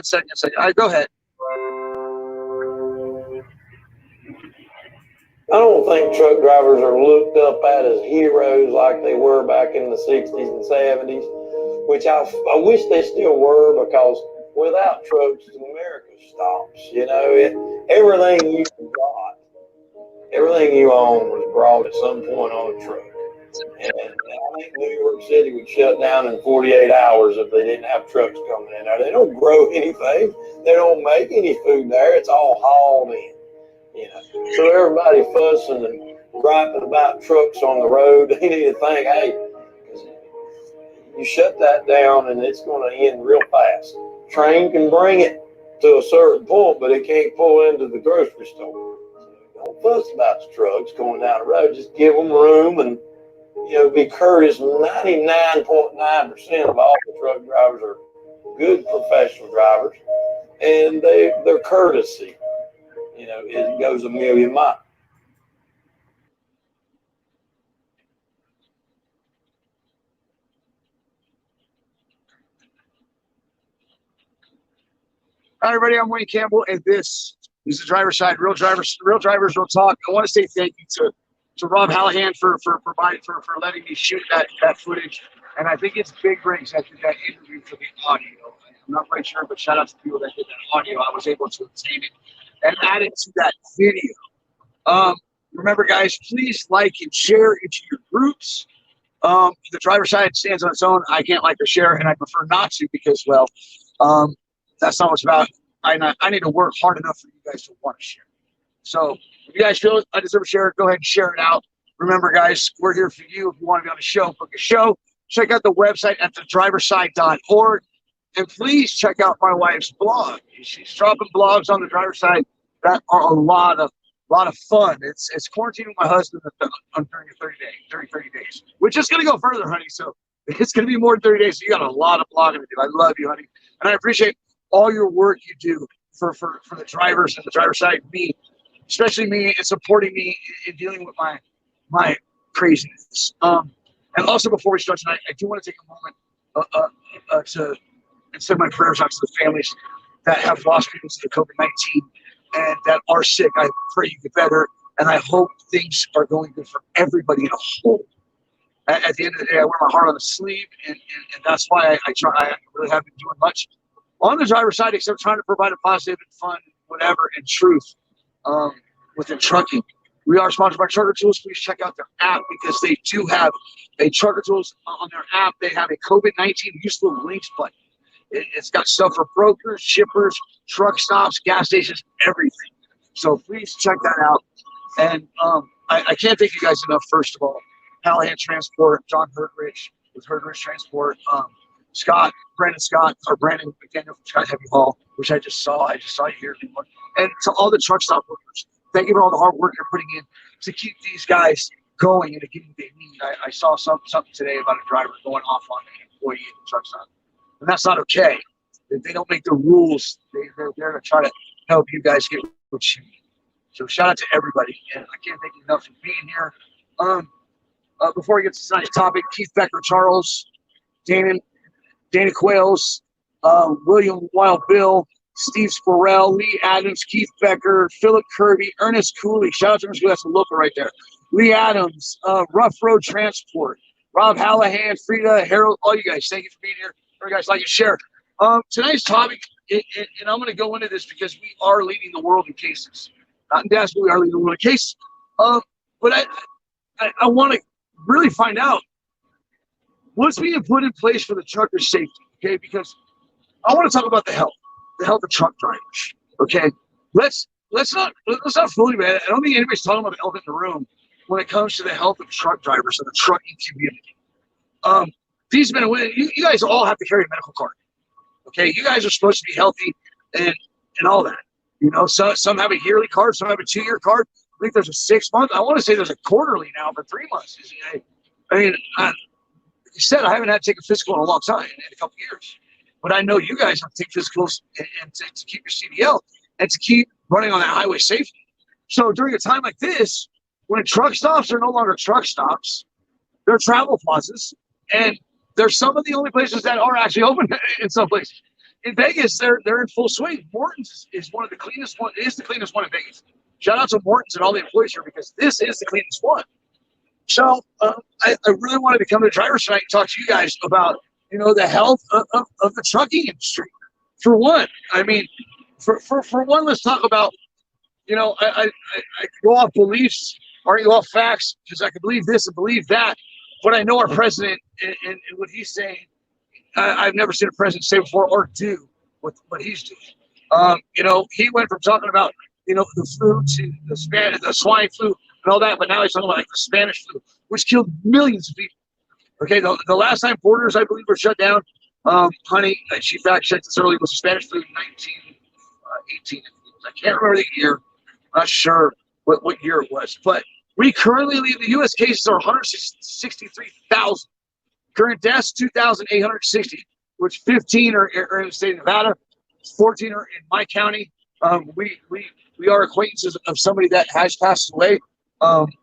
Seconds. All right, go ahead. I don't think truck drivers are looked up at as heroes like they were back in the 60s and 70s, which I wish they still were, because without trucks, America stops. Everything you got, everything you own was brought at some point on a truck. And I think New York City would shut down in 48 hours if they didn't have trucks coming in there. They don't grow anything. They don't make any food there. It's all hauled in. So everybody fussing and griping about trucks on the road, they need to think, hey, you shut that down and it's going to end real fast. Train can bring it to a certain point, but it can't pull into the grocery store. Don't fuss about the trucks going down the road. Just give them room and, be courteous. 99.9% of all the truck drivers are good professional drivers, and their courtesy, it goes a million miles. Hi, everybody. I'm Wayne Campbell, and this is the driver's side. Real drivers, real talk. I want to say thank you to Rob Hallahan for letting me shoot that footage. And I think it's big breaks after that interview for the audio. I'm not quite sure, but shout out to the people that did that audio. I was able to obtain it and add it to that video. Remember, guys, please like and share into your groups. The driver's side stands on its own. I can't like or share, and I prefer not to because, well, that's not what it's about. I need to work hard enough for you guys to want to share. So if you guys feel I deserve a share, go ahead and share it out. Remember, guys, we're here for you. If you want to be on the show, book a show. Check out the website at thedriverside.org. And please check out my wife's blog. She's dropping blogs on the driver's side that are a lot of fun. It's quarantining with my husband during 30 days, which is going to go further, honey. So it's going to be more than 30 days. So you got a lot of blogging to do. I love you, honey. And I appreciate all your work you do for the drivers and the driver's side, me, especially me, and supporting me in dealing with my craziness. And also, before we start tonight, I do want to take a moment to send my prayers out to the families that have lost people to the COVID-19 and that are sick. I pray you get better, and I hope things are going good for everybody in a whole. At the end of the day, I wear my heart on the sleeve, and that's why I try. I really haven't been doing much on the driver's side except trying to provide a positive and fun, whatever, and truth within trucking. We are sponsored by Trucker Tools. Please check out their app because they do have a Trucker Tools on their app. They have a COVID-19 useful links button. It's got stuff for brokers, shippers, truck stops, gas stations, everything. So please check that out. And I can't thank you guys enough, first of all. Hallahan Transport, John Herdrich with Herdrich Transport, Brandon McDaniel from Scott Heavy Haul, which I just saw you here. And to all the truck stop workers, thank you for all the hard work you're putting in to keep these guys going and to give them what they need. I saw something today about a driver going off on an employee at the truck stop. And that's not okay. If they don't make the rules, they're there to try to help you guys get what you need. So shout out to everybody. And I can't thank you enough for being here. Before we get to tonight's topic, Keith Becker, Charles, Dana Quayles, William Wild Bill, Steve Sporrell, Lee Adams, Keith Becker, Philip Kirby, Ernest Cooley. Shout out to Ernest Cooley. That's a local right there. Lee Adams, Rough Road Transport, Rob Hallahan, Frida, Harold, all you guys. Thank you for being here. All right, guys, like and share. Tonight's topic, and I'm going to go into this because we are leading the world in cases. Not in deaths, but we are leading the world in cases. But I want to really find out what's being put in place for the trucker safety, okay? Because I want to talk about the health of truck drivers, okay? Let's not fool you, man. I don't think anybody's talking about the elephant in the room when it comes to the health of truck drivers and the trucking community. These men and women, you guys all have to carry a medical card, okay? You guys are supposed to be healthy and all that. Some have a yearly card, some have a 2-year card. I think there's a 6-month. I want to say there's a quarterly now for 3 months. I mean, like you said, I haven't had to take a physical in a long time, in a couple years. But I know you guys have to take physicals and to keep your CDL and to keep running on that highway safely. So during a time like this, when truck stops are no longer truck stops, they're travel plazas, and they're some of the only places that are actually open in some places. in Vegas, they're in full swing. Morton's is one of the cleanest one. It is the cleanest one in Vegas. Shout out to Morton's and all the employees here because this is the cleanest one. So I really wanted to come to Drivers Tonight and talk to you guys about, the health of the trucking industry. For one, I mean, for one, let's talk about, I could go off beliefs, argue off facts, because I could believe this and believe that. But I know our president and what he's saying, I've never seen a president say before or do what he's doing. He went from talking about, the flu to the swine flu and all that, but now he's talking about like the Spanish flu, which killed millions of people. Okay, the last time borders, I believe, were shut down, honey, she fact checked this early, was the Spanish flu in 1918. I can't remember the year. I'm not sure what year it was, but we currently leave the U.S. cases are 163,000. Current deaths, 2,860, which 15 are in the state of Nevada, 14 are in my county. We are acquaintances of somebody that has passed away,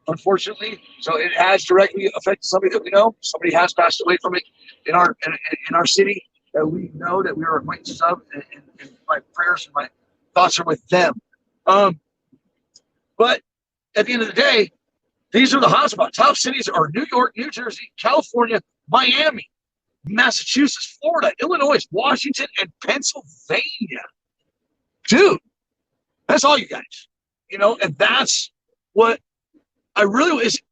unfortunately. So it has directly affected somebody that we know. Somebody has passed away from it in our city that we know, that we are acquaintances of, and my prayers and my thoughts are with them. But at the end of the day, these are the hotspots. Top cities are New York, New Jersey, California, Miami, Massachusetts, Florida, Illinois, Washington, and Pennsylvania. Dude, that's all you guys. And that's what I really is,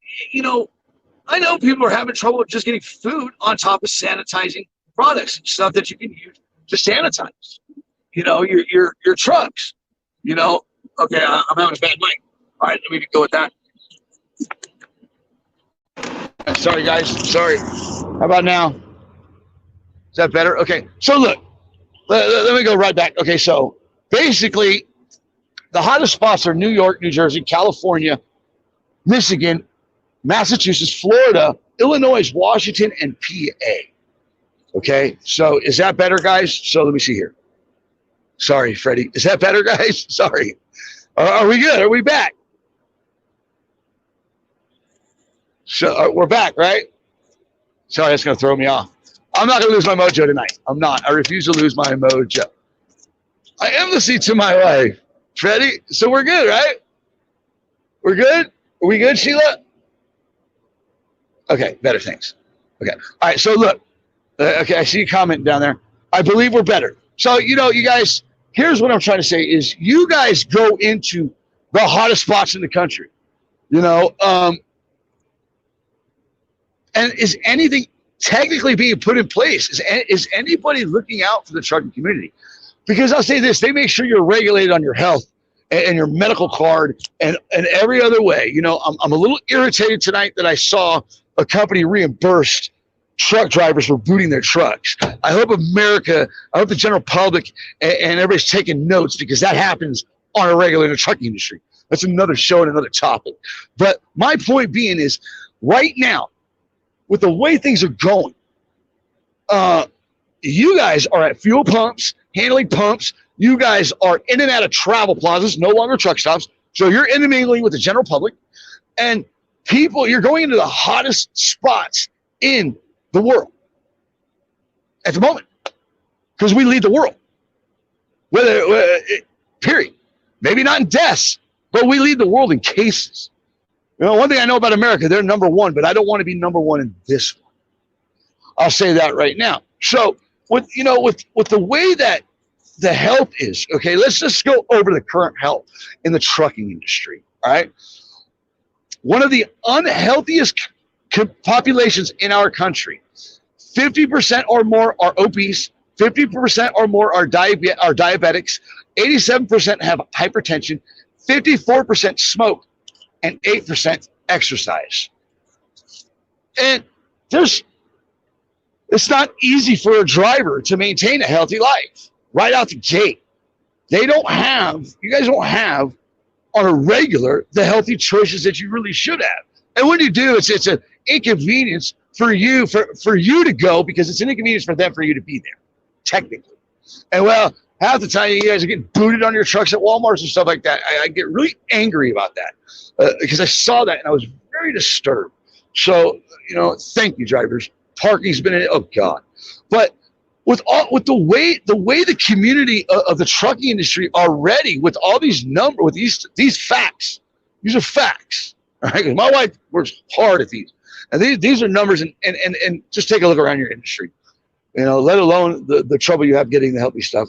I know people are having trouble just getting food on top of sanitizing products, stuff that you can use to sanitize, your trucks, okay, I'm having a bad mic. All right, let me go with that. Sorry, guys. Sorry. How about now? Is that better? Okay. So look, let me go right back. Okay. So basically, the hottest spots are New York, New Jersey, California, Michigan, Massachusetts, Florida, Illinois, Washington, and PA. Okay. So is that better, guys? So let me see here. Sorry, Freddie. Is that better, guys? Sorry. Are we good? Are we back? So we're back, right? Sorry, that's going to throw me off. I'm not going to lose my mojo tonight. I'm not. I refuse to lose my mojo. I am listening to my wife, Freddie. So we're good, right? We're good? Are we good, Sheila? Okay, better, thanks. Okay. All right, so look. Okay, I see a comment down there. I believe we're better. So, you guys, here's what I'm trying to say is you guys go into the hottest spots in the country, and is anything technically being put in place? Is anybody looking out for the trucking community? Because I'll say this, they make sure you're regulated on your health and your medical card and every other way. I'm a little irritated tonight that I saw a company reimbursed truck drivers for booting their trucks. I hope the general public and everybody's taking notes, because that happens on a regular in the trucking industry. That's another show and another topic. But my point being is right now, with the way things are going, you guys are at fuel pumps, handling pumps. You guys are in and out of travel plazas, no longer truck stops. So you're intermingling with the general public. And you're going into the hottest spots in the world at the moment, because we lead the world. Period. Maybe not in deaths, but we lead the world in cases. One thing I know about America, they're number one, but I don't want to be number one in this one. I'll say that right now. So with the way that the health is, okay, let's just go over the current health in the trucking industry. All right. One of the unhealthiest populations in our country, 50% or more are obese, 50% or more are diabetics, 87% have hypertension, 54% smoke, and 8% exercise. And it's not easy for a driver to maintain a healthy life right out the gate. You guys don't have on a regular the healthy choices that you really should have. And when you do, it's an inconvenience for you to go, because it's an inconvenience for them for you to be there, technically. And half the time you guys are getting booted on your trucks at Walmarts and stuff like that. I get really angry about that because I saw that and I was very disturbed. So, thank you, drivers. Parking's been oh God. But with the way the community of the trucking industry already, with all these numbers, with these facts, these are facts. All right, because my wife works hard at these, and these are numbers, and just take a look around your industry, let alone the trouble you have getting the healthy stuff,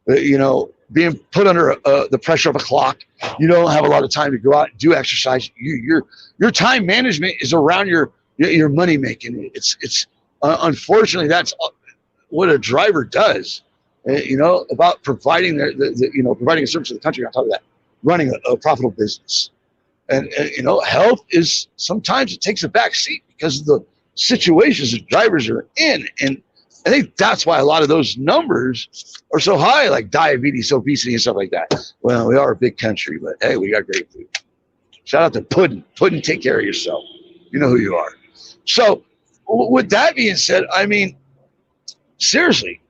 being put under the pressure of a clock. You don't have a lot of time to go out and do exercise. Your time management is around your money making. It's unfortunately that's what a driver does, about providing providing a service to the country. On top of that, running a profitable business, and health is sometimes it takes a back seat because of the situations that drivers are in, and I think that's why a lot of those numbers are so high, like diabetes, obesity, and stuff like that. Well, we are a big country, but hey, we got great food. Shout out to Puddin'. Puddin', take care of yourself. You know who you are. So, with that being said, I mean, seriously,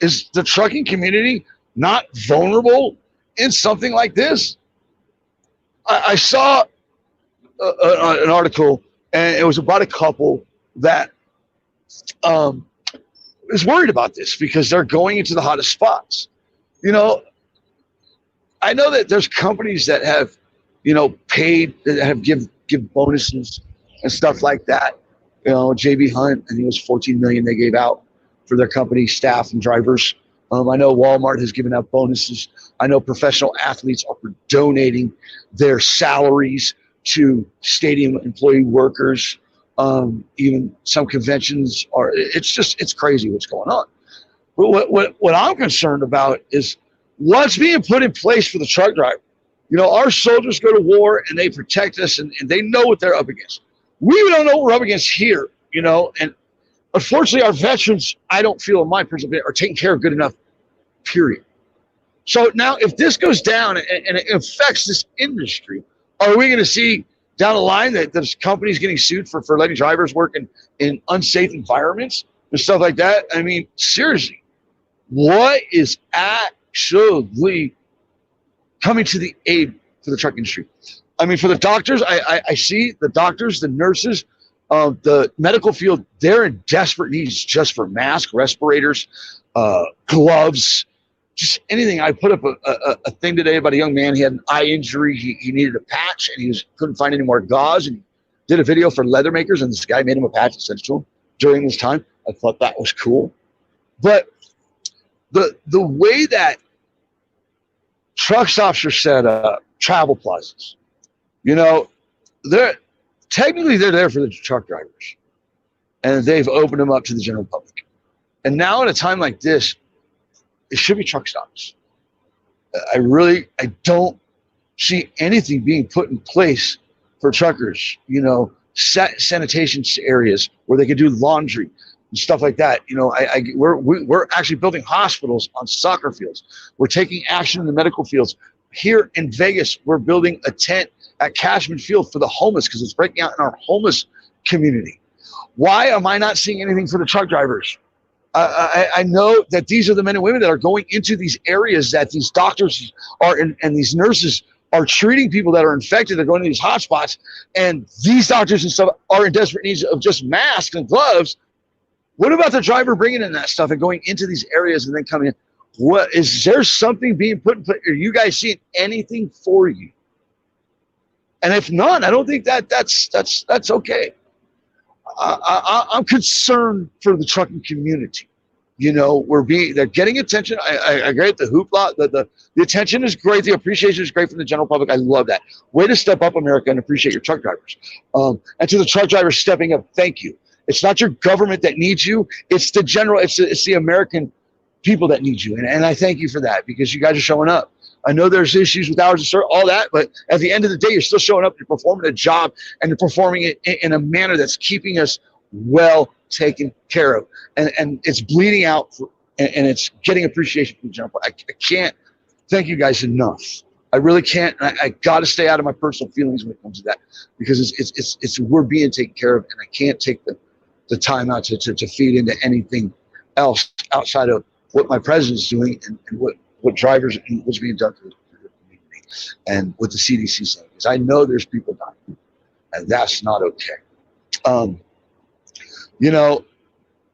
is the trucking community not vulnerable in something like this? I saw an article, and it was about a couple that is worried about this because they're going into the hottest spots. I know that there's companies that have, paid, that have give bonuses and stuff like that. JB Hunt, I think it was $14 million they gave out for their company staff and drivers. I know Walmart has given out bonuses. I know professional athletes are donating their salaries to stadium employee workers. Even some conventions are. It's crazy what's going on. But what I'm concerned about is what's being put in place for the truck driver. Our soldiers go to war and they protect us, and they know what they're up against. We don't know what we're up against here, and unfortunately our veterans, I don't feel in my personal opinion, are taken care of good enough, period. So now if this goes down and it affects this industry, are we going to see down the line that there's companies getting sued for letting drivers work in unsafe environments and stuff like that? I mean, seriously, what is actually coming to the aid for the truck industry? I mean, for the doctors, I see the doctors, the nurses, the medical field, they're in desperate needs just for masks, respirators, gloves, just anything. I put up a thing today about a young man. He had an eye injury. He needed a patch, and couldn't find any more gauze. And he did a video for leather makers, and this guy made him a patch and sent it to him during this time. I thought that was cool. But the way that truck stops are set up, travel plazas, they're there for the truck drivers, and they've opened them up to the general public. And now at a time like this, it should be truck stops. I don't see anything being put in place for truckers, sanitation areas where they can do laundry and stuff like that. We're actually building hospitals on soccer fields. We're taking action in the medical fields. Here in Vegas, we're building a tent at Cashman Field for the homeless because it's breaking out in our homeless community. Why am I not seeing anything for the truck drivers? I know that these are the men and women that are going into these areas that these doctors are and these nurses are treating people that are infected. They're going to these hotspots, and these doctors and stuff are in desperate needs of just masks and gloves. What about the driver bringing in that stuff and going into these areas and then coming in? What is there something being put in place? Are you guys seeing anything for you? And if not, I don't think that's okay. I'm concerned for the trucking community. They're getting attention. I agree with the hoopla. The attention is great. The appreciation is great from the general public. I love that. Way to step up, America, and appreciate your truck drivers. And to the truck drivers stepping up, thank you. It's not your government that needs you. It's the general. It's the American people that need you. And I thank you for that because you guys are showing up. I know there's issues with hours of service, all that, but at the end of the day, you're still showing up, you're performing a job, and you're performing it in a manner that's keeping us well taken care of. And it's bleeding out, and it's getting appreciation from the general public. I can't thank you guys enough. I really can't. I got to stay out of my personal feelings when it comes to that because it's we're being taken care of, and I can't take the time out to feed into anything else outside of what my president's doing and what drivers and what's being done for the community and what the CDC saying. Because I know there's people dying, and that's not okay.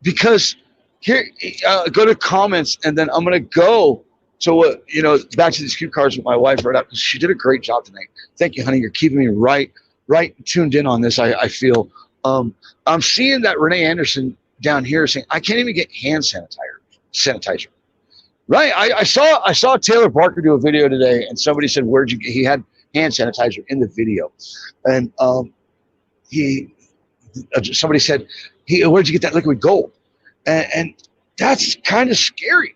Because here, go to comments, and then I'm gonna go to what back to these cue cards with my wife right up, because she did a great job tonight. Thank you, honey. You're keeping me right tuned in on this. I feel. I'm seeing that Renee Anderson down here saying I can't even get hand sanitizer. Right? I saw Taylor Barker do a video today, and somebody said, "Where'd you get?" He had hand sanitizer in the video, and somebody said, "Where'd you get that liquid gold?" And that's kind of scary.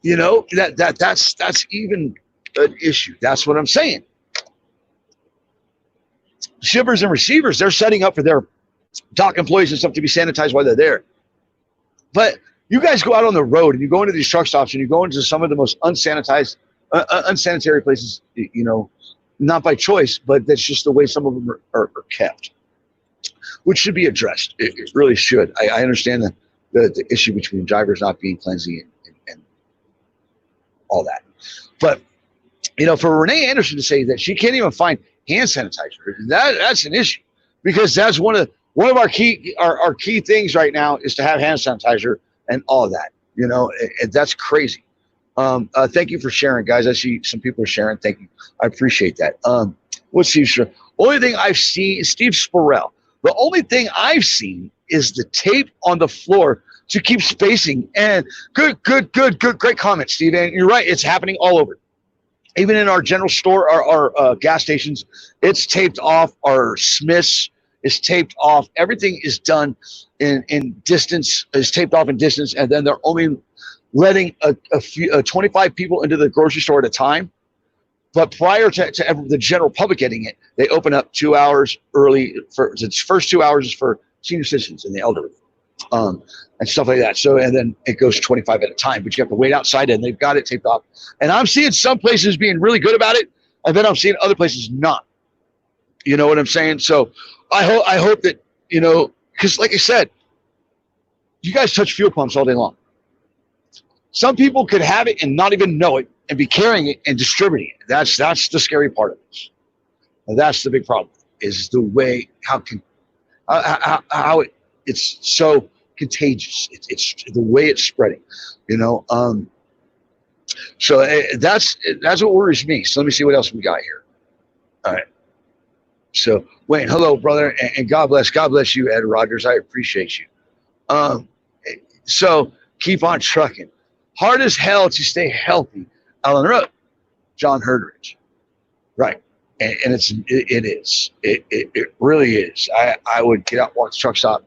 That's even an issue. That's what I'm saying. Shippers and receivers, they're setting up for their dock employees and stuff to be sanitized while they're there. But you guys go out on the road and you go into these truck stops and you go into some of the most unsanitary places, not by choice, but that's just the way some of them are kept, which should be addressed. It really should. I understand the issue between drivers not being cleansy and all that. But, for Renee Anderson to say that she can't even find hand sanitizer, that's an issue, because that's one of our key things right now is to have hand sanitizer and all of that. And that's crazy. Thank you for sharing, guys. I see some people are sharing. Thank you. I appreciate that. Let's see. Only thing I've seen, Steve Sporell. The only thing I've seen is the tape on the floor to keep spacing. And good, great comment, Steve. And you're right. It's happening all over. Even in our general store, our gas stations, it's taped off. Our Smiths is taped off. Everything is done in distance, is taped off in distance. And then they're only letting a few 25 people into the grocery store at a time. But prior to the general public getting it, they open up 2 hours early. The first 2 hours is for senior citizens and the elderly, and stuff like that. So, and then it goes 25 at a time, but you have to wait outside, and they've got it taped off. And I'm seeing some places being really good about it, and then I'm seeing other places not. You know what I'm saying? So I hope that, because like I said, you guys touch fuel pumps all day long. Some people could have it and not even know it and be carrying it and distributing it. That's the scary part of this. And that's the big problem, is the way how it's so contagious. It's the way it's spreading, So that's what worries me. So let me see what else we got here. All right. So Wayne, hello, brother, and God bless you, Ed Rogers. I appreciate you. So keep on trucking. Hard as hell to stay healthy out on the road. John Herdridge. Right. And it is. It really is. I would get out, walk the truck stop,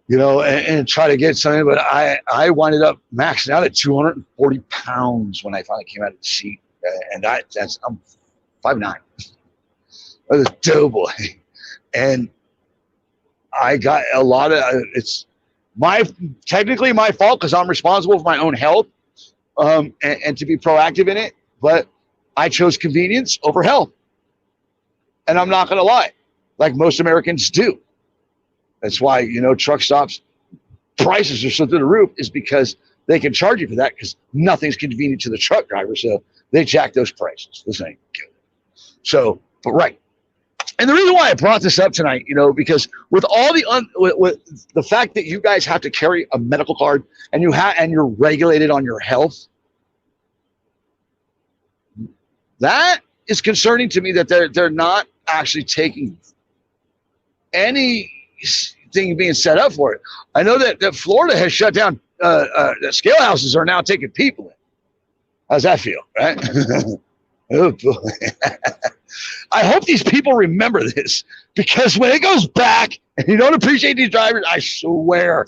and try to get something, but I winded up maxing out at 240 pounds when I finally came out of the seat. And I'm 5'9". I was a doughboy. And I got a lot of, it's technically my fault because I'm responsible for my own health, and to be proactive in it, but I chose convenience over health. And I'm not going to lie, like most Americans do. That's why, truck stops prices are so through the roof, is because they can charge you for that, because nothing's convenient to the truck driver. So they jack those prices. This ain't good. So, but right. And the reason why I brought this up tonight, because with all with the fact that you guys have to carry a medical card and you're regulated on your health, that is concerning to me, that they're not actually taking anything being set up for it. I know that Florida has shut down. The scale houses are now taking people in. How's that feel, right? Oh boy. I hope these people remember this, because when it goes back and you don't appreciate these drivers, I swear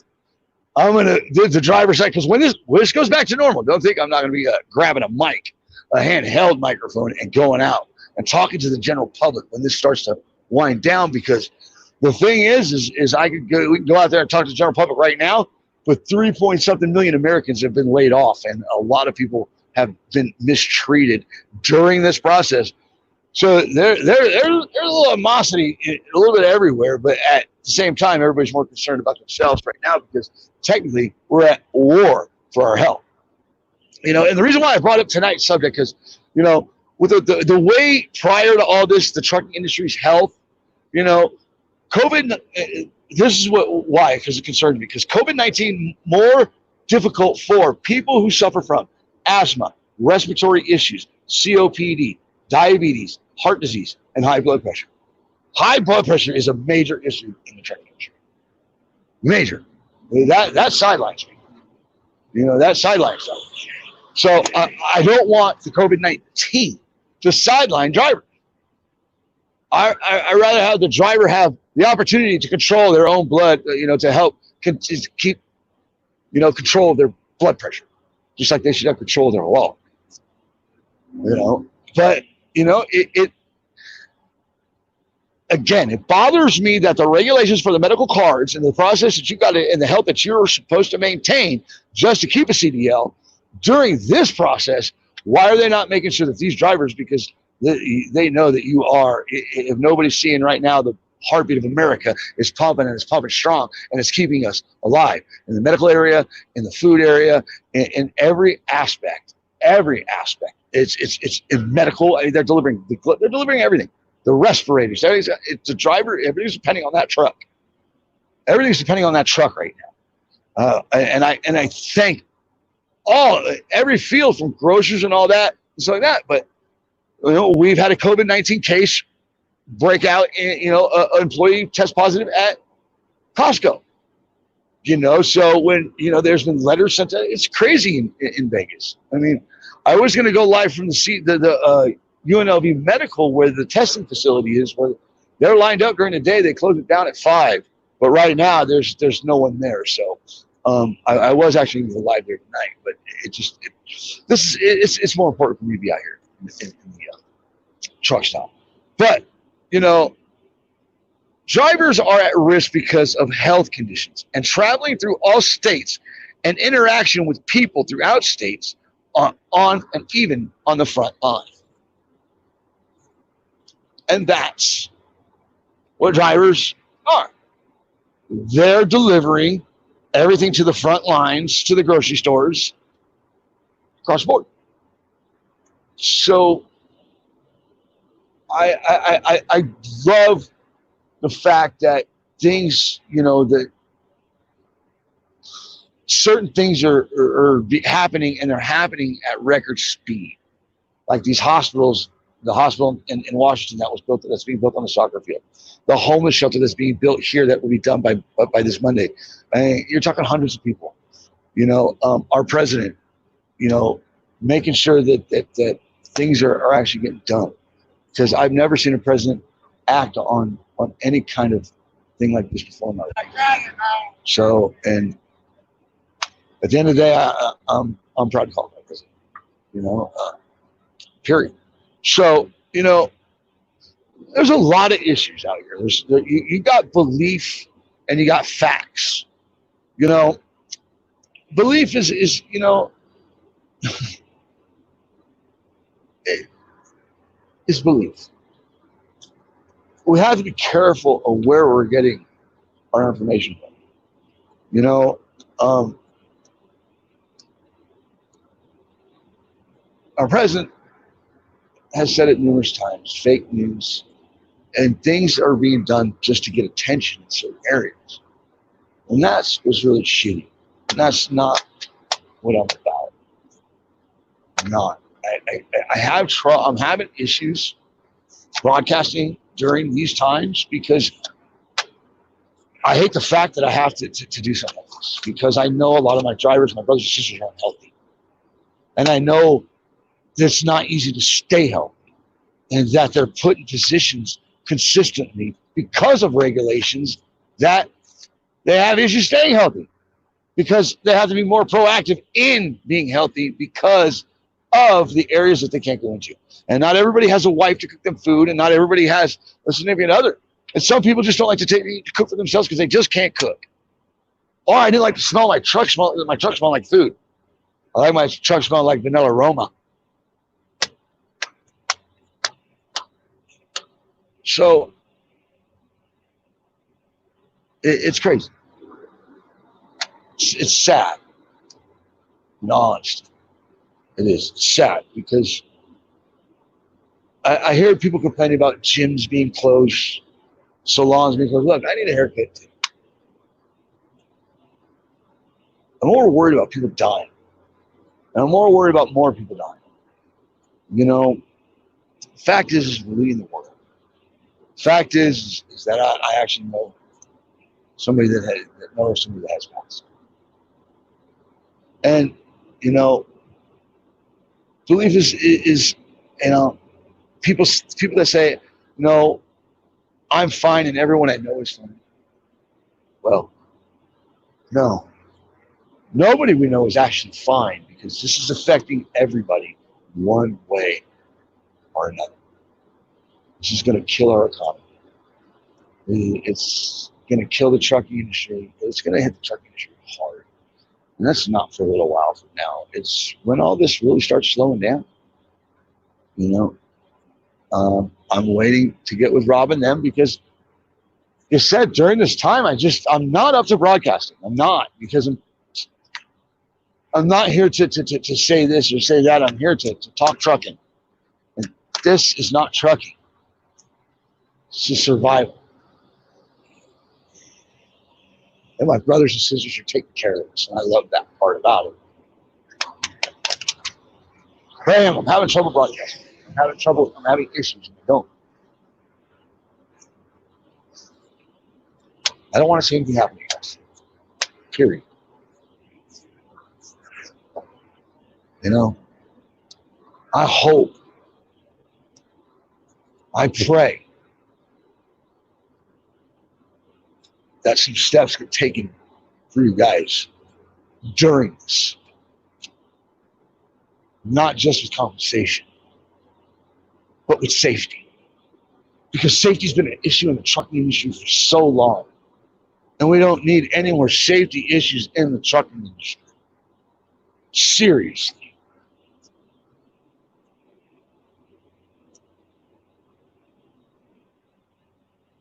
I'm going to do the driver's side, because when this goes back to normal, don't think I'm not going to be grabbing a mic, a handheld microphone, and going out and talking to the general public when this starts to wind down. Because the thing is we can go out there and talk to the general public right now, but 3-point-something million Americans have been laid off, and a lot of people have been mistreated during this process. So there's a little animosity a little bit everywhere, but at the same time, everybody's more concerned about themselves right now, because technically we're at war for our health. And the reason why I brought up tonight's subject is, with the way prior to all this, the trucking industry's health, COVID, this is why, because it concerns me, because COVID-19 more difficult for people who suffer from asthma, respiratory issues, COPD, diabetes, heart disease, and high blood pressure. High blood pressure is a major issue in the truck industry. Major. That sidelines me. That sidelines us. So I don't want the COVID-19 to sideline drivers. I rather have the driver have the opportunity to control their own blood, to help keep, control of their blood pressure, just like they should have control of their wallet. But again, it bothers me that the regulations for the medical cards and the process that you got to, and the health that you're supposed to maintain just to keep a CDL during this process, why are they not making sure that these drivers, because they know that you are, if nobody's seeing right now, the heartbeat of America is pumping, and it's pumping strong, and it's keeping us alive in the medical area, in the food area, in every aspect. It's in medical. I mean, they're delivering everything. The respirators, it's a driver. Everything's depending on that truck. Everything's depending on that truck right now. And I thank every field, from grocers and all that, and stuff like that. But we've had a COVID-19 case break out. An employee test positive at Costco. So when there's been letters sent out, it's crazy in Vegas. I mean, I was going to go live from the UNLV Medical, where the testing facility is, where they're lined up during the day. They close it down at 5, but right now there's no one there. So I was actually going to go live there tonight, but it's more important for me to be out here in the truck stop. But drivers are at risk because of health conditions, and traveling through all states and interaction with people throughout states on and even on the front line. And that's what drivers are. They're delivering everything to the front lines, to the grocery stores, across the board. So I love the fact that things, that certain things are happening, and they're happening at record speed. Like these hospitals, the hospital in Washington that's being built on the soccer field, the homeless shelter that's being built here that will be done by this Monday. You're talking hundreds of people. Our president, making sure that things are actually getting done, because I've never seen a president act on any kind of thing like this before in my life. So, and at the end of the day, I'm proud to call him my president. Period. So, there's a lot of issues out here. You got belief and you got facts. Belief is is belief. We have to be careful of where we're getting our information from. Our president has said it numerous times: fake news, and things are being done just to get attention in certain areas. And that's what's really shitty. And that's not what I'm about. I'm not. I'm having issues broadcasting during these times, because I hate the fact that I have to do something like this, because I know a lot of my drivers, my brothers and sisters, are unhealthy. And I know that it's not easy to stay healthy, and that they're put in positions consistently because of regulations that they have issues staying healthy, because they have to be more proactive in being healthy because of the areas that they can't go into. And not everybody has a wife to cook them food, and not everybody has a significant other. And some people just don't like to cook for themselves because they just can't cook. Or I didn't like to smell my truck smell like food. I like my truck smell like vanilla Roma. So it's crazy. It's sad. In all honesty, it is sad, because I hear people complaining about gyms being closed, salons being closed. Look, I need a haircut too. I'm more worried about people dying. And I'm more worried about more people dying. You know, fact is we're leading the world. Fact is that I actually know somebody that knows somebody that has passed. And, you know, belief is you know, people that say, no, I'm fine and everyone I know is fine. Well, no. Nobody we know is actually fine because this is affecting everybody one way or another. This is going to kill our economy. It's going to kill the trucking industry. It's going to hit the trucking industry hard. And that's not for a little while from now. It's when all this really starts slowing down. You know, I'm waiting to get with Rob and them because you said during this time, I'm not up to broadcasting. I'm not, because I'm not here to say this or say that. I'm here to talk trucking. And this is not trucking. This is survival. And my brothers and sisters are taking care of this, and I love that part about it. Bam, I'm having trouble broadcasting. I'm having issues, and I don't. I don't want to see anything happen to you guys. Period. You know, I hope, I pray that some steps get taken for you guys during this. Not just with compensation, but with safety. Because safety's been an issue in the trucking industry for so long. And we don't need any more safety issues in the trucking industry. Seriously.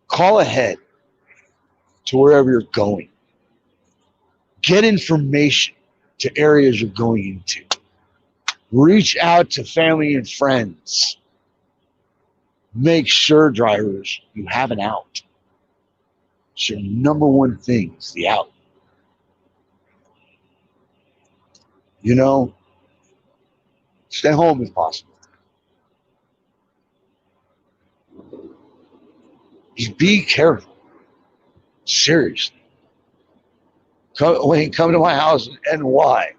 Call ahead to wherever you're going. Get information to areas you're going into. Reach out to family and friends. Make sure, drivers, you have an out. It's your number one thing, is the out. You know, stay home if possible. Just be careful. Seriously. Come to my house in NY.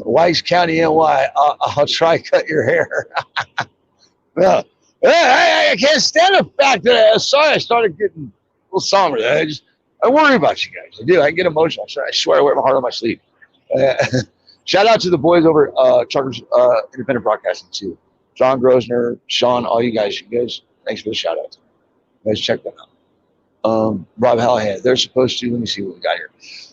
Weiss County, NY. I'll try to cut your hair. No. I can't stand the fact that I started getting a little somber. I worry about you guys. I do. I get emotional. I swear I wear my heart on my sleeve. Shout out to the boys over Truckers Independent Broadcasting too. John Grosner, Sean, all you guys. Thanks for the shout out. You guys check them out. Rob Hallahan. They're supposed to. Let me see what we got here.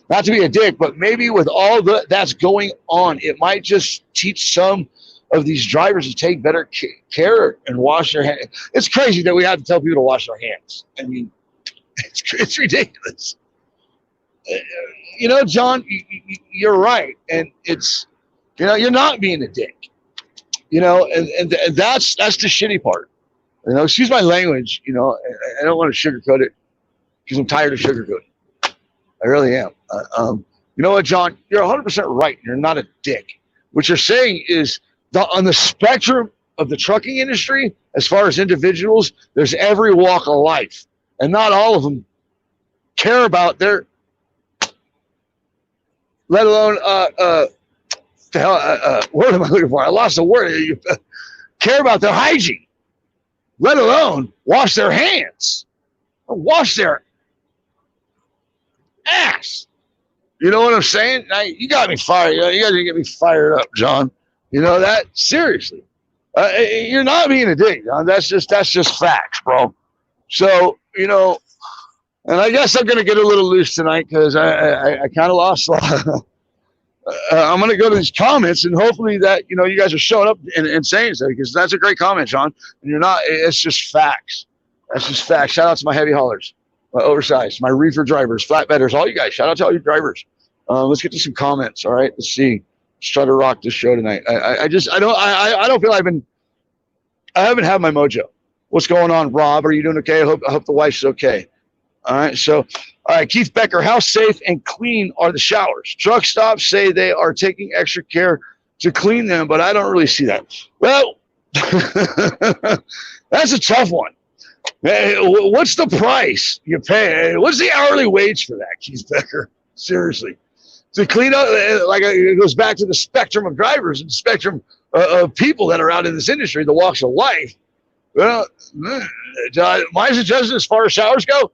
Not to be a dick, but maybe with all that's going on, it might just teach some of these drivers to take better care and wash their hands. It's crazy that we have to tell people to wash their hands. I mean, it's ridiculous. You know, John, you're right. And it's, you know, you're not being a dick. You know, and that's the shitty part. You know, excuse my language, you know, I don't want to sugarcoat it because I'm tired of sugarcoating. I really am. You know what, John? You're 100% right. You're not a dick. What you're saying is on the spectrum of the trucking industry, as far as individuals, there's every walk of life. And not all of them care about their, let alone, what am I looking for? I lost the word. Care about their hygiene, let alone wash their hands, or wash their ass. You know what I'm saying? Now, you got me fired. You guys are get me fired up, John. You know that? Seriously. You're not being a dick, John. That's just facts, bro. So, you know, and I guess I'm going to get a little loose tonight because I kind of lost. I'm going to go to these comments and hopefully that, you know, you guys are showing up and saying so, because that's a great comment, John. And you're not, it's just facts. That's just facts. Shout out to my heavy haulers, my oversized, my reefer drivers, flatbedders, all you guys. Shout out to all you drivers. Let's get to some comments. All right. Let's see. Let's try to rock this show tonight. I don't feel I haven't had my mojo. What's going on, Rob? Are you doing okay? I hope the wife's okay. All right. So, all right, Keith Becker, how safe and clean are the showers? Truck stops say they are taking extra care to clean them, but I don't really see that. Well, that's a tough one. What's the price you pay? What's the hourly wage for that, Keith Becker? Seriously. To clean up, like it goes back to the spectrum of drivers and spectrum of people that are out in this industry, the walks of life. Well, my suggestion as far as showers go,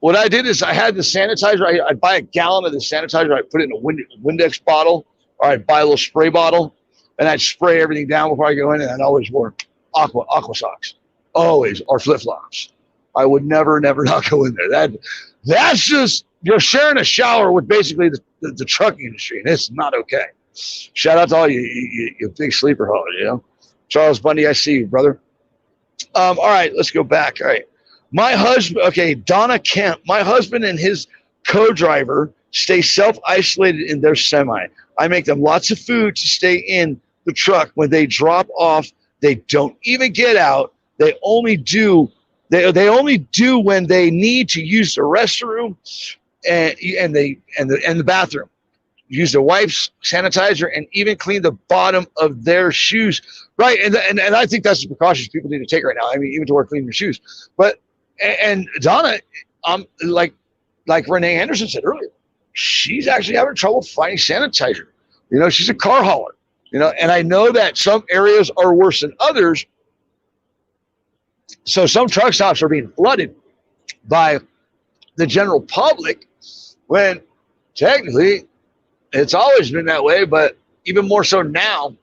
what I did is I had the sanitizer. I'd buy a gallon of the sanitizer. I'd put it in a Windex bottle, or I'd buy a little spray bottle, and I'd spray everything down before I go in. And I'd always wear aqua socks, always, or flip flops. I would never not go in there. That's just, you're sharing a shower with basically the trucking industry, and it's not okay. Shout out to all you big sleeper hoes, you know. Charles Bundy, I see you, brother. All right, let's go back. All right. My husband, okay, Donna Kemp, my husband and his co-driver stay self-isolated in their semi. I make them lots of food to stay in the truck. When they drop off, they don't even get out. They only do when they need to use the restroom and the bathroom. Use the wipes, sanitizer, and even clean the bottom of their shoes. Right, and I think that's the precautions people need to take right now. I mean, even to wear clean your shoes. But and Donna, like Renee Anderson said earlier, she's actually having trouble finding sanitizer. You know, she's a car hauler. You know, and I know that some areas are worse than others. So some truck stops are being flooded by the general public when technically it's always been that way, but even more so now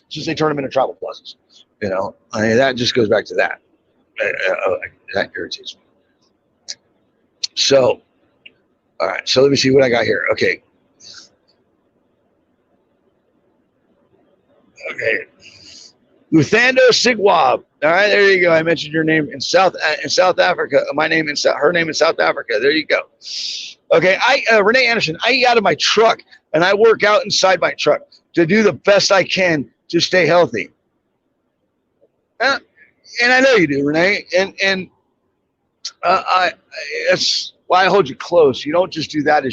since they turn them into travel plazas. You know, I mean, that just goes back to that. That irritates me. So, all right. So let me see what I got here. Okay. Luthando Sigwab. All right, there you go. I mentioned your name in South Africa. My name in her name in South Africa. There you go. Okay, Renee Anderson. I eat out of my truck and I work out inside my truck to do the best I can to stay healthy. And I know you do, Renee. And that's why I hold you close. You don't just do that.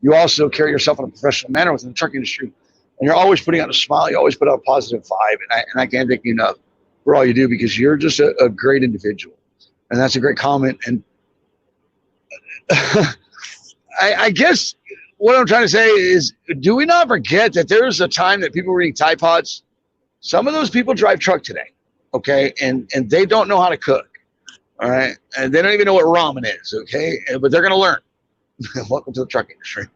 You also carry yourself in a professional manner within the truck industry. And you're always putting out a smile. You always put out a positive vibe. And I can't thank you enough for all you do, because you're just a great individual. And that's a great comment. And I guess what I'm trying to say is, do we not forget that there was a time that people were eating Tide Pods? Some of those people drive truck today, okay? And they don't know how to cook, all right? And they don't even know what ramen is, okay? But they're going to learn. Welcome to the truck industry.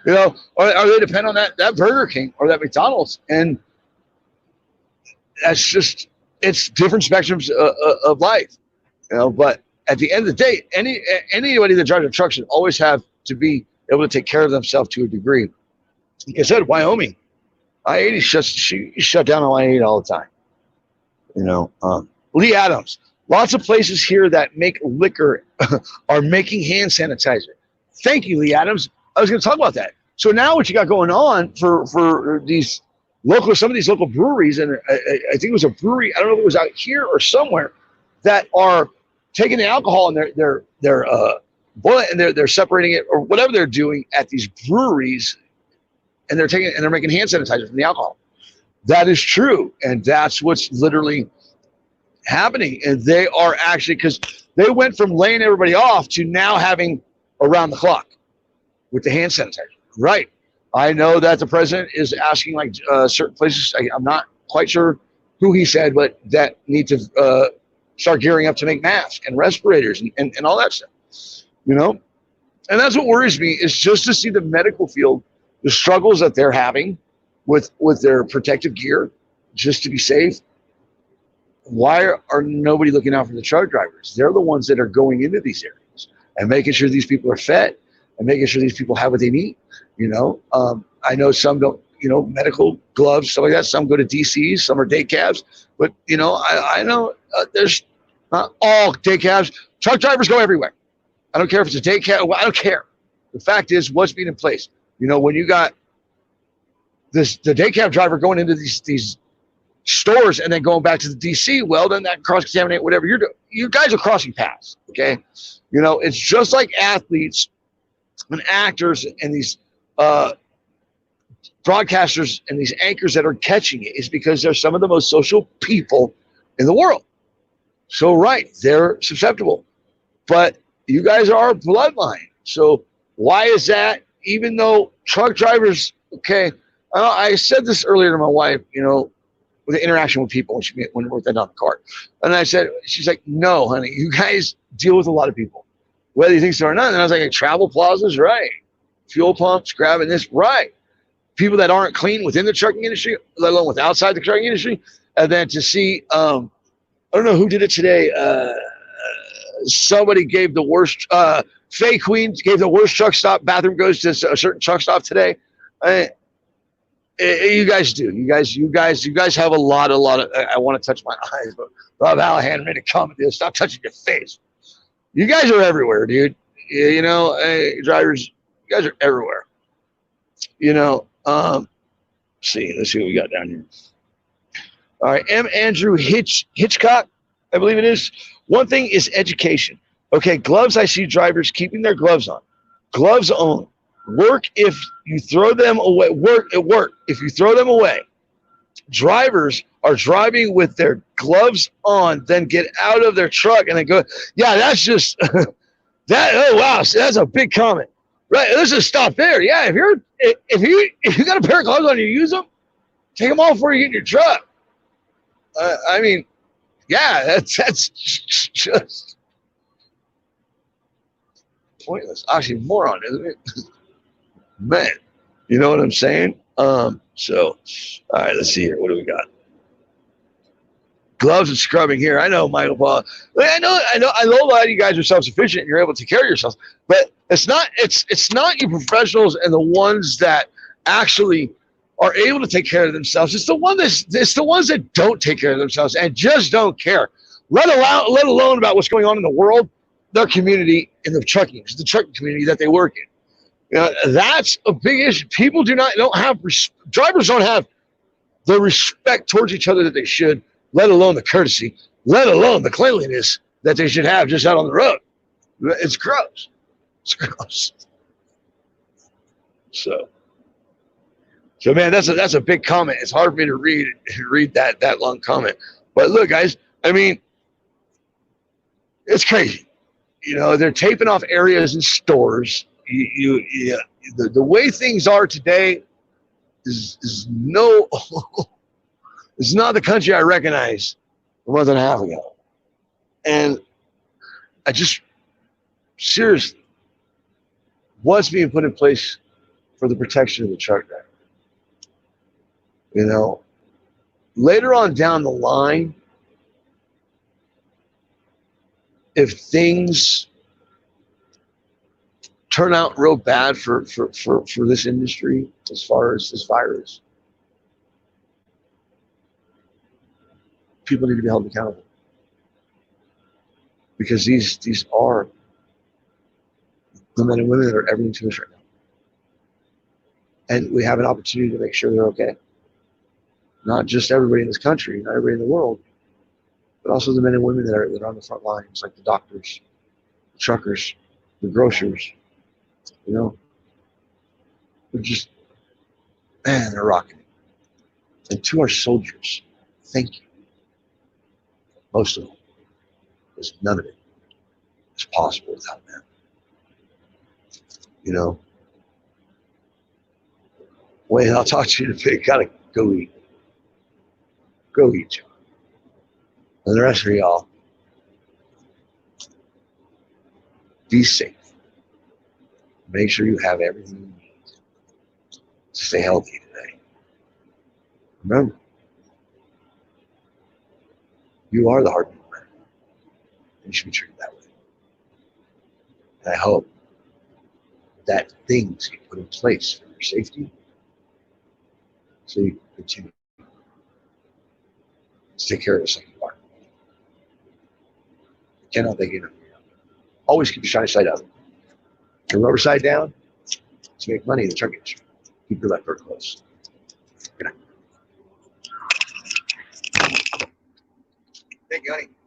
You know, or they depend on that Burger King or that McDonald's. And that's just, it's different spectrums of life, you know. But at the end of the day, anybody that drives a truck should always have to be able to take care of themselves to a degree. Like I said, Wyoming, I-80 shut down on I-80 all the time. You know, Lee Adams, lots of places here that make liquor are making hand sanitizer. Thank you, Lee Adams. I was going to talk about that. So now what you got going on for these some of these local breweries, and I think it was a brewery, I don't know if it was out here or somewhere, that are taking the alcohol and they're boiling and they're separating it or whatever they're doing at these breweries, and they're making hand sanitizer from the alcohol. That is true, and that's what's literally happening. And they are actually, because they went from laying everybody off to now having around the clock with the hand sanitizer. Right. I know that the president is asking like certain places, I'm not quite sure who he said, but that need to start gearing up to make masks and respirators and all that stuff, you know? And that's what worries me, is just to see the medical field, the struggles that they're having with their protective gear just to be safe. Why are nobody looking out for the truck drivers? They're the ones that are going into these areas and making sure these people are fed and making sure these people have what they need. You know, I know some don't, you know, medical gloves, stuff like that. Some go to DCs, some are day cabs. But, you know, I know there's not all day cabs. Truck drivers go everywhere. I don't care if it's a day cab. I don't care. The fact is, what's being in place. You know, when you got the day cab driver going into these stores and then going back to the DC, well, then that cross-contaminate whatever you're doing. You guys are crossing paths, okay? You know, it's just like athletes and actors and these broadcasters and these anchors that are catching it is because they're some of the most social people in the world. So, right, they're susceptible. But you guys are our bloodline. So why is that? Even though truck drivers, okay, I said this earlier to my wife, you know, with the interaction with people when we worked that on the car. And I said, she's like, no, honey, you guys deal with a lot of people, whether you think so or not. And I was like, travel plazas, right. Fuel pumps, grabbing this, right. People that aren't clean within the trucking industry, let alone with outside the trucking industry. And then to see, I don't know who did it today. Somebody gave the worst, Faye Queen gave the worst truck stop. Bathroom goes to a certain truck stop today. You guys do. You guys have a lot of, I want to touch my eyes, but Rob Hallahan made a comment there. Stop touching your face. You guys are everywhere, dude. You know, drivers, you guys are everywhere. You know, let's see what we got down here. All right, M. Andrew Hitchcock, I believe it is. One thing is education. Okay, gloves, I see drivers keeping their gloves on. Gloves on. Work if you throw them away. Work at work if you throw them away. Drivers are driving with their gloves on, then get out of their truck and then go. Yeah, that's just that. Oh wow, so that's a big comment. Right, let's just stop there. Yeah, if you got a pair of gloves on, you use them. Take them off before you get in your truck. I mean, yeah, that's just pointless. Oxymoron, isn't it? Man, you know what I'm saying? So, all right, let's see here. What do we got? Gloves and scrubbing here. I know, Michael Paul. I know a lot of you guys are self-sufficient and you're able to take care of yourselves, but it's not you professionals and the ones that actually are able to take care of themselves. It's the ones that don't take care of themselves and just don't care, let alone about what's going on in the world, their community, and the trucking community that they work in. You know, that's a big issue. People drivers don't have the respect towards each other that they should, let alone the courtesy, let alone the cleanliness that they should have just out on the road. It's gross. It's gross. So man, that's a big comment. It's hard for me to read that long comment. But look, guys, I mean, it's crazy. You know, they're taping off areas in stores. The way things are today is no, it's not the country I recognized a month and a half ago. And I just, seriously, what's being put in place for the protection of the truck driver? You know, later on down the line, if things turn out real bad for this industry as far as this virus, people need to be held accountable, because these are the men and women that are everything to us right now, and we have an opportunity to make sure they're okay. Not just everybody in this country, not everybody in the world, but also the men and women that are on the front lines, like the doctors, the truckers, the grocers. You know, they're just, man, they're rocking it. And to our soldiers, thank you. Most of them, because none of it is possible without them. You know, Wayne, I'll talk to you in a bit. Gotta go eat. Go eat, John. And the rest of y'all, be safe. Make sure you have everything you need to stay healthy today. Remember, you are the heartbeat of America. You should be treated that way. And I hope that things get put in place for your safety so you can continue to take care of us like you are. I cannot thank you enough. Always keep your shiny side up. Your rubber side down to make money in the truck industry. Keep your left door closed. Good night. Thank you, honey.